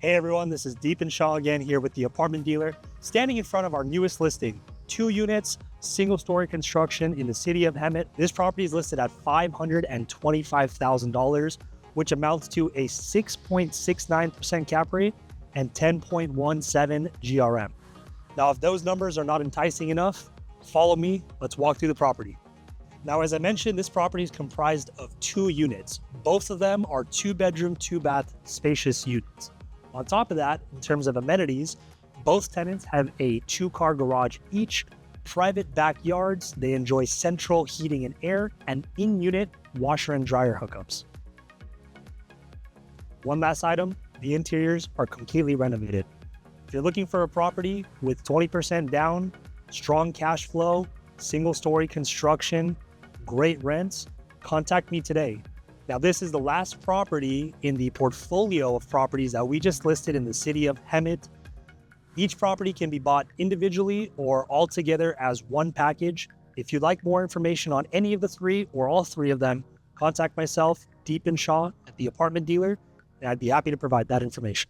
Hey everyone, this is Deepen again here with the apartment dealer, standing in front of our newest listing, 2 units, single-story construction in the city of Hemet. This property is listed at $525,000, which amounts to a 6.69% cap rate and 10.17 GRM. Now, if those numbers are not enticing enough, follow me, let's walk through the property. Now, as I mentioned, this property is comprised of 2 units. Both of them are 2-bedroom, 2-bath spacious units. On top of that, in terms of amenities, both tenants have a 2-car garage each, private backyards, they enjoy central heating and air, and in-unit washer and dryer hookups. One last item, the interiors are completely renovated. If you're looking for a property with 20% down, strong cash flow, single-story construction, great rents, contact me today. Now, this is the last property in the portfolio of properties that we just listed in the city of Hemet. Each property can be bought individually or all together as one package. If you'd like more information on any of the 3 or all 3 of them, contact myself, Deepen at the apartment dealer, and I'd be happy to provide that information.